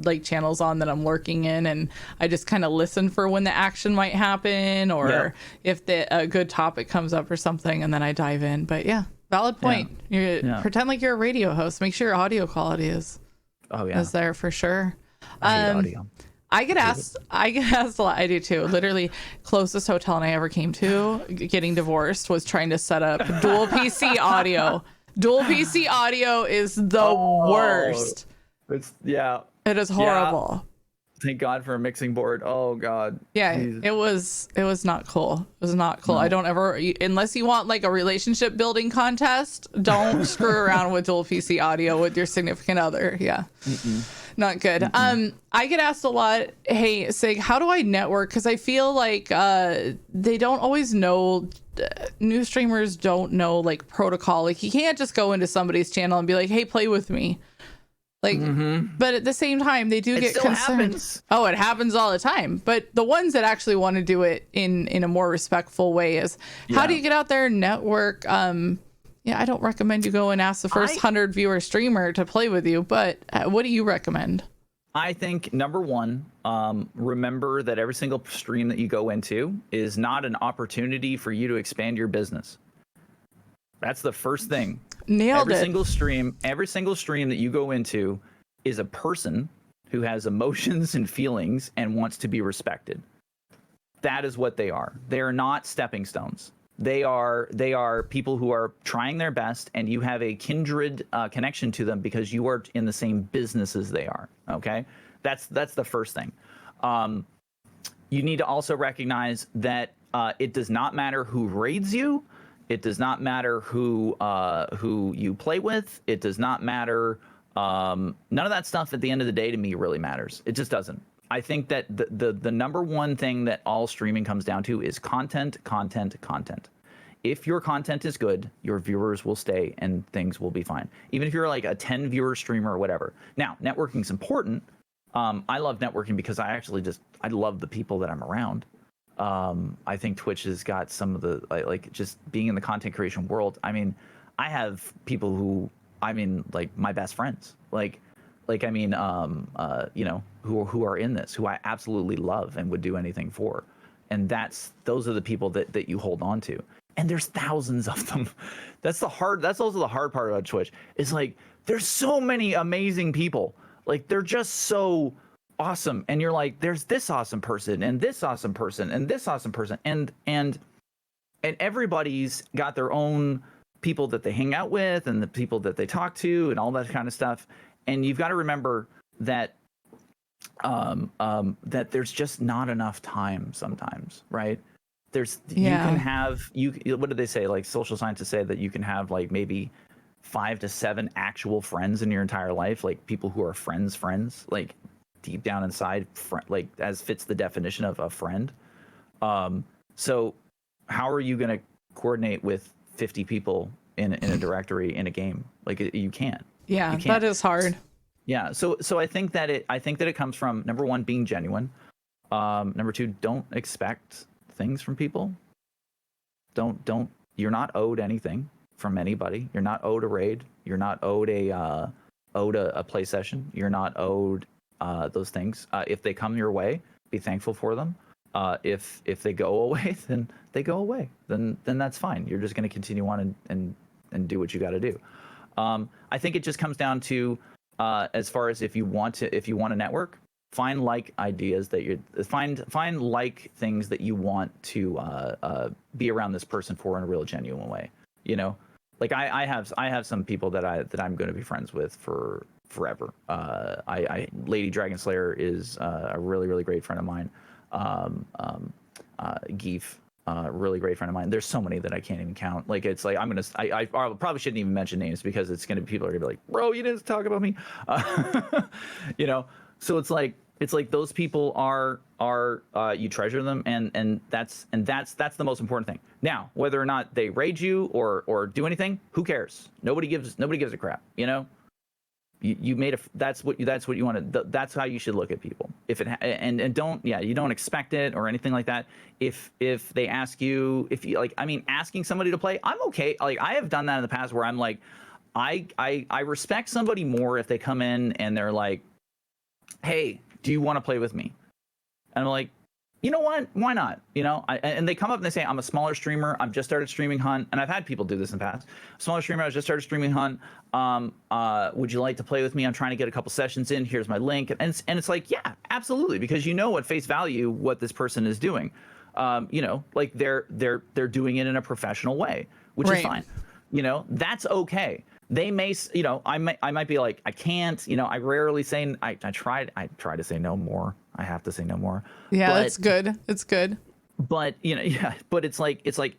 like channels on that I'm lurking in, and I just kind of listen for when the action might happen, or if a good topic comes up or something, and then I dive in. But yeah, valid point. Pretend like you're a radio host. Make sure your audio quality is there for sure. I hate audio. I get asked a lot. I do too. Literally, closest hotel I ever came to getting divorced was trying to set up dual PC audio. Dual PC audio is the worst. It is horrible. Thank God for a mixing board. Oh God. Yeah, Jesus. It was not cool. It was not cool. No. I don't ever, unless you want like a relationship building contest, don't screw around with dual PC audio with your significant other. Yeah. Not good. I get asked a lot, hey, Sig, how do I network? Because I feel like they don't always know, new streamers don't know like protocol. Like you can't just go into somebody's channel and be like, hey, play with me. Like, but at the same time, they do get concerned. Happens. Oh, it happens all the time. But the ones that actually want to do it in a more respectful way is, how do you get out there and network? I don't recommend you go and ask the first 100 viewer streamer to play with you, but what do you recommend? I think number one, remember that every single stream that you go into is not an opportunity for you to expand your business. That's the first thing. Nailed it. Every single stream that you go into is a person who has emotions and feelings and wants to be respected. That is what they are. They are not stepping stones. They are people who are trying their best, and you have a kindred connection to them because you are in the same business as they are. Okay, that's the first thing. You need to also recognize that it does not matter who raids you. It does not matter who you play with. It does not matter. None of that stuff at the end of the day to me really matters. It just doesn't. I think that the number one thing that all streaming comes down to is content. If your content is good, your viewers will stay and things will be fine. Even if you're like a 10 viewer streamer or whatever. Now, networking is important. I love networking because I love the people that I'm around. I think Twitch has got some of the like just being in the content creation world. I mean, I have people who like my best friends, who are in this, who I absolutely love and would do anything for. And those are the people that you hold on to. And there's thousands of them. That's also the hard part about Twitch. Is like there's so many amazing people. Like they're just so awesome, and you're like, there's this awesome person and this awesome person and this awesome person, and everybody's got their own people that they hang out with and the people that they talk to and all that kind of stuff. And you've got to remember that that there's just not enough time sometimes, right? You can have what do they say? Like social scientists say that you can have like maybe 5 to 7 actual friends in your entire life, like people who are friends, like deep down inside, like as fits the definition of a friend. So how are you going to coordinate with 50 people in a directory in a game? Like you can't. Yeah, you can't. That is hard. Yeah, so I think that it comes from, number one, being genuine. Number two, don't expect things from people. You're not owed anything from anybody. You're not owed a raid. You're not owed a play session. You're not owed those things. If they come your way, be thankful for them. If they go away, then they go away. Then that's fine. You're just going to continue on and do what you got to do. I think it just comes down to as far as if you want to network, find like ideas that you find like things that you want to be around this person for in a real genuine way. You know, like I have some people that I'm going to be friends with for forever. Lady Dragon Slayer is a really, really great friend of mine. Geef, really great friend of mine. There's so many that I can't even count. Like it's like I probably shouldn't even mention names because people are gonna be like, bro, you didn't talk about me. You know, so it's like those people are you treasure them, and that's the most important thing. Now, whether or not they raid you or do anything, who cares? Nobody gives a crap. You know. You made that's what you wanted. That's how you should look at people. If and don't you don't expect it or anything like that. If they ask you, if you like, I mean, asking somebody to play, I'm okay. Like I have done that in the past where I'm like, I respect somebody more if they come in and they're like, hey, do you want to play with me? And I'm like, you know what? Why not? You know, and they come up and they say, I'm a smaller streamer. I've just started streaming Hunt. And I've had people do this in the past. Smaller streamer, I just started streaming Hunt. Would you like to play with me? I'm trying to get a couple sessions in. Here's my link. And it's like, yeah, absolutely. Because you know at face value what this person is doing. You know, like they're doing it in a professional way, which is fine. You know, that's okay. They may, you know, I might be like, I can't, you know, I rarely say, I try to say no more. I have to say no more. Yeah, that's good. It's good. But, you know, yeah, but it's like,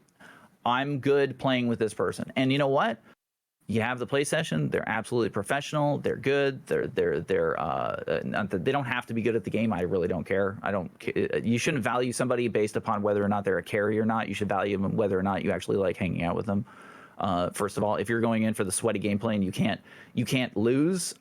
I'm good playing with this person. And you know what? You have the play session. They're absolutely professional. They're good. They don't have to be good at the game. I really don't care. You shouldn't value somebody based upon whether or not they're a carry or not. You should value them whether or not you actually like hanging out with them. First of all, if you're going in for the sweaty gameplay and you can't lose,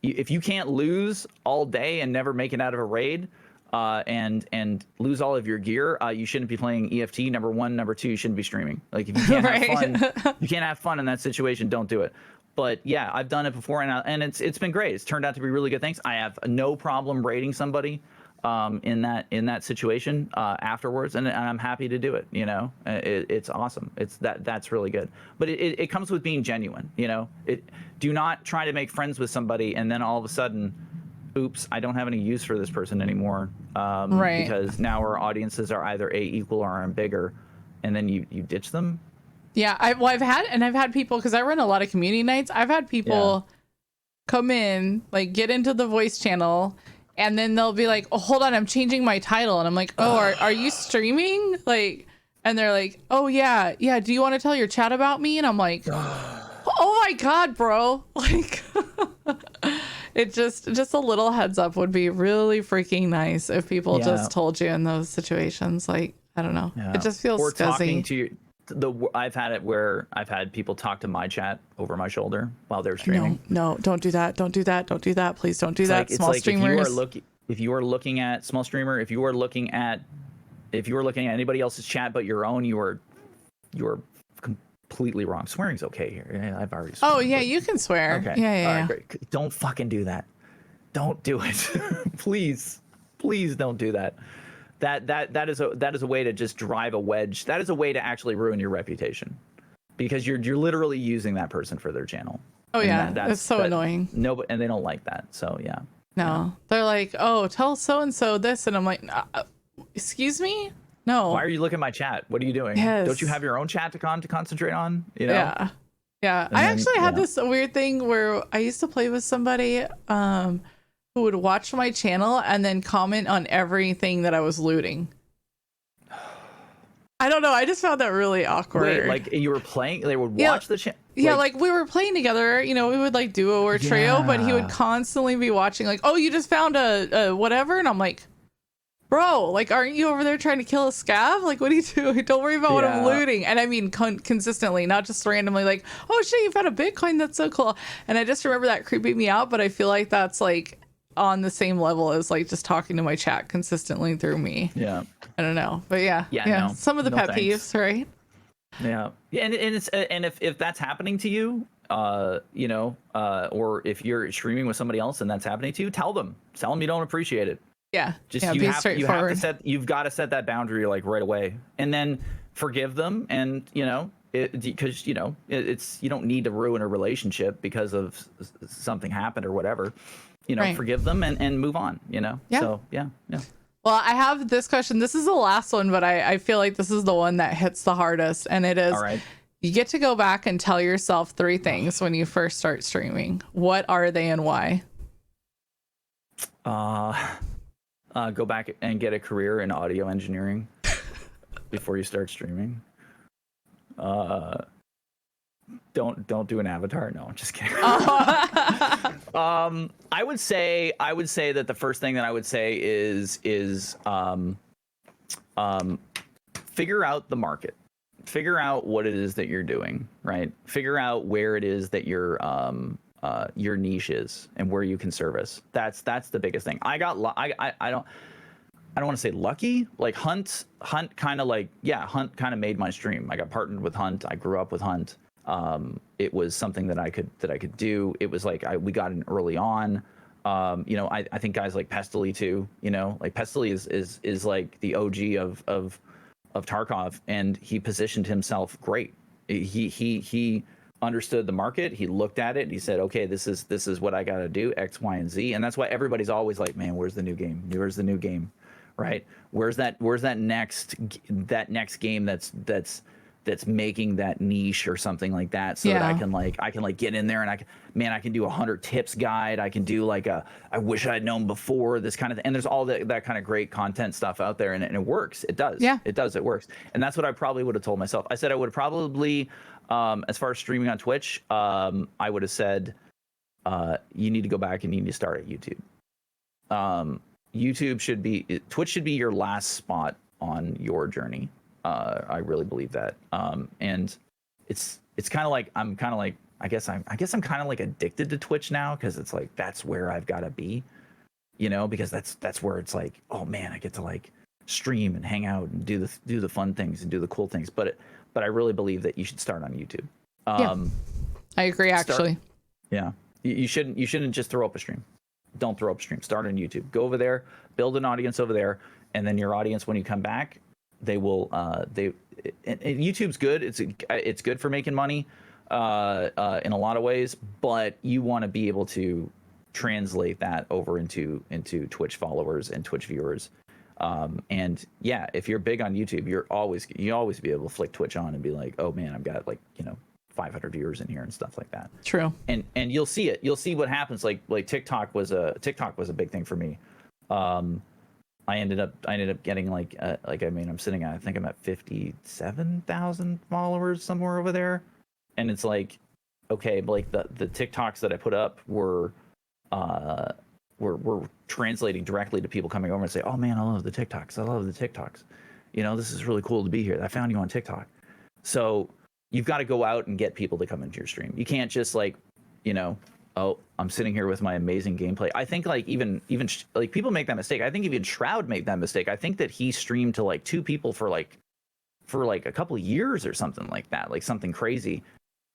if you can't lose all day and never make it out of a raid, and lose all of your gear, you shouldn't be playing EFT. Number one, number two, you shouldn't be streaming. Like if you can't have fun, you can't have fun in that situation. Don't do it. But yeah, I've done it before, and it's been great. It's turned out to be really good things. I have no problem raiding somebody in that situation afterwards, and I'm happy to do it. You know, it's awesome. That's really good. But it comes with being genuine. You know, do not try to make friends with somebody and then all of a sudden, oops, I don't have any use for this person anymore. Because now our audiences are either equal or bigger, and then you ditch them. Yeah, I've had people, because I run a lot of community nights. I've had people come in, like get into the voice channel, and then they'll be like, oh, hold on, I'm changing my title. And I'm like, oh, are you streaming? Like, and they're like, oh yeah. Do you want to tell your chat about me? And I'm like, oh my God, bro. Like, it just a little heads up would be really freaking nice if people just told you in those situations. Like, I don't know. Yeah. It just feels or scuzzy. Talking to you. I've had it where I've had people talk to my chat over my shoulder while they're streaming. No, don't do that. Don't do that. Don't do that. Please don't do that. Small streamers. If you are looking at small streamer, if you are looking at anybody else's chat but your own, you are completely wrong. Swearing's okay here. Yeah, I've already sworn. Oh yeah, you can swear. Okay. Yeah. All right, great. Don't fucking do that. Don't do it. Please don't do that. That is a way to just drive a wedge. That is a way to actually ruin your reputation, because you're literally using that person for their channel. Oh yeah, that's so annoying. No, and they don't like that. So yeah. No, they're like, oh, tell so and so this, and I'm like, excuse me, No. Why are you looking at my chat? What are you doing? Yes. Don't you have your own chat to concentrate on? You know? Yeah. Yeah. And I then, actually had this weird thing where I used to play with somebody who would watch my channel and then comment on everything that I was looting. I don't know. I just found that really awkward. Wait, like you were playing, they would watch the channel? Yeah, like we were playing together, you know, we would like duo or trio, but he would constantly be watching like, oh, you just found a whatever. And I'm like, bro, like, aren't you over there trying to kill a scav? Like, what are you doing? Don't worry about what I'm looting. And I mean, consistently, not just randomly like, oh shit, you found a Bitcoin. That's so cool. And I just remember that creeping me out, but I feel like that's like on the same level as like just talking to my chat consistently through me. Yeah. I don't know, but yeah. No, some of the pet peeves, right? Yeah, and it's and if that's happening to you, you know, or if you're streaming with somebody else and that's happening to you, tell them you don't appreciate it. Yeah, just be straightforward. You've got to set that boundary like right away, and then forgive them, and you know, because you know it's you don't need to ruin a relationship because of something happened or whatever. You know, forgive them and move on. You know, so yeah. Well, I have this question. This is the last one, but I feel like this is the one that hits the hardest. And it is, you get to go back and tell yourself 3 things when you first start streaming. What are they and why? Go back and get a career in audio engineering before you start streaming. Don't do an avatar. No, I'm just kidding. I would say that the first thing that I would say is figure out the market, figure out what it is that you're doing, right? Figure out where it is that your niche is and where you can service. That's the biggest thing. I don't want to say lucky. Like Hunt kind of made my stream. I got partnered with Hunt. I grew up with Hunt. It was something that I could do. It was like we got in early on. You know, I think guys like Pestily too. You know, like Pestily is like the OG of Tarkov, and he positioned himself great. He understood the market. He looked at it and he said, okay, this is what I got to do, X, Y, and Z. And that's why everybody's always like, man, where's the new game? Where's the new game? Right? Where's that next game that's making that niche or something like that, so that I can get in there and I can do 100 tips guide. I can do like I wish I'd known before, this kind of thing. And there's all that kind of great content stuff out there, and it works. It does. Yeah. It works. And that's what I probably would have told myself. I said I would probably, as far as streaming on Twitch, I would have said, you need to go back and you need to start at YouTube. Twitch should be your last spot on your journey. I really believe that. And it's kind of like I guess I'm kind of like addicted to Twitch now, because it's like that's where I've got to be, you know, because that's where it's like, oh man, I get to like stream and hang out and do the fun things and do the cool things. But I really believe that you should start on YouTube. I agree, actually. You shouldn't just throw up a stream. Don't throw up a stream. Start on YouTube. Go over there, build an audience over there, and then your audience, when you come back, they will and YouTube's good. It's good for making money in a lot of ways, but you want to be able to translate that over into Twitch followers and Twitch viewers. And yeah, if you're big on YouTube, you always be able to flick Twitch on and be like, oh man, I've got like, you know, 500 viewers in here and stuff like that. True. And you'll see it. You'll see what happens. Like TikTok was a big thing for me. I ended up getting like I'm sitting at, I think I'm at 57,000 followers somewhere over there. And it's like, okay, but like the TikToks that I put up were translating directly to people coming over and say, oh man, I love the TikToks. You know, this is really cool to be here. I found you on TikTok. So you've got to go out and get people to come into your stream. You can't just like, you know, oh, I'm sitting here with my amazing gameplay. I think like even like people make that mistake. I think even Shroud made that mistake. I think that he streamed to like 2 people for like a couple of years or something like that, like something crazy.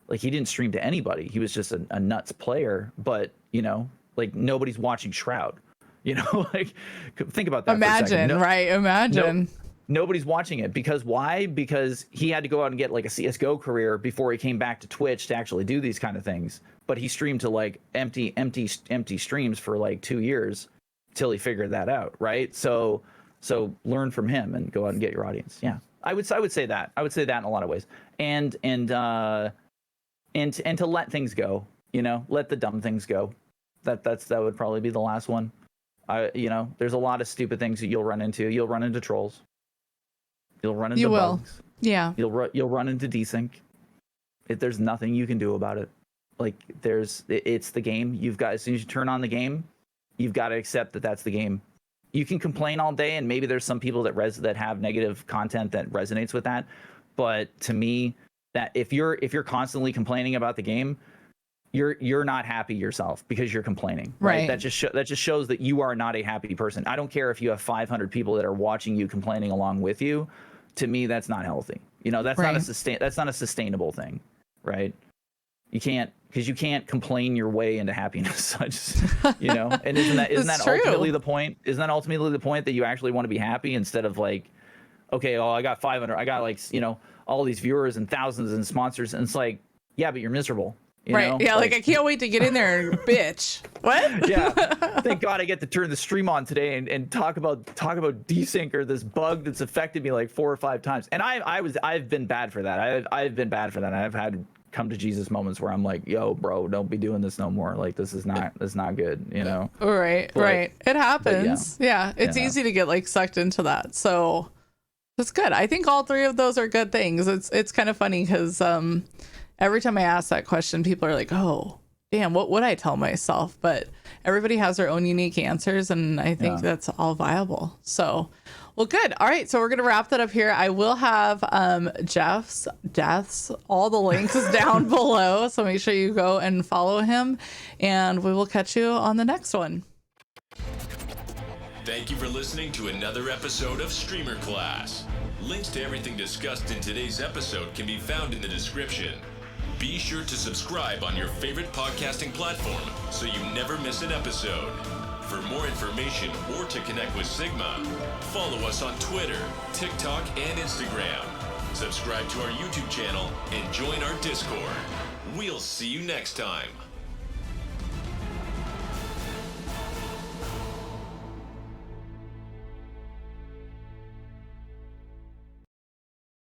Like he didn't stream to anybody. He was just a nuts player, but you know, like nobody's watching Shroud, you know, like think about that. Imagine, right? Imagine. Nobody's watching it because why? Because he had to go out and get like a CSGO career before he came back to Twitch to actually do these kind of things. But he streamed to like empty streams for like 2 years till he figured that out, right? So So learn from him and go out and get your audience. Yeah, I would say that. I would say that in a lot of ways. And to let things go. Let the dumb things go. That would probably be the last one. There's a lot of stupid things that you'll run into. You'll run into trolls. You'll run into bugs. Yeah. You'll run into desync. There's nothing you can do about it. Like it's the game. As soon as you turn on the game, you've got to accept that that's the game. You can complain all day, and maybe there's some people that have negative content that resonates with that. But to me, that if you're constantly complaining about the game, you're not happy yourself because you're complaining. Right. That just shows that you are not a happy person. I don't care if you have 500 people that are watching you complaining along with you. To me, that's not healthy. That's not a sustainable thing, right? You can't complain your way into happiness. And isn't that ultimately the point? Isn't that ultimately the point, that you actually want to be happy instead of like, okay, I got 500, I got like, all these viewers and thousands and sponsors, and it's like, yeah, but you're miserable. Right. Yeah. Like I can't wait to get in there and bitch. What? Yeah. Thank God I get to turn the stream on today and talk about desync or this bug that's affected me like 4 or 5 times. And I've been bad for that. I've been bad for that. I've had come to Jesus moments where I'm like, yo, bro, don't be doing this no more. Like this is not good. Right. Right. It happens. Yeah. It's easy to get like sucked into that. So that's good. I think all 3 of those are good things. It's kind of funny because every time I ask that question, people are like, oh, damn, what would I tell myself? But everybody has their own unique answers, and I think that's all viable. So, well, good. All right, so we're going to wrap that up here. I will have Jeff's deaths, all the links down below, so make sure you go and follow him, and we will catch you on the next one. Thank you for listening to another episode of Streamer Class. Links to everything discussed in today's episode can be found in the description. Be sure to subscribe on your favorite podcasting platform so you never miss an episode. For more information or to connect with Sigma, follow us on Twitter, TikTok, and Instagram. Subscribe to our YouTube channel and join our Discord. We'll see you next time.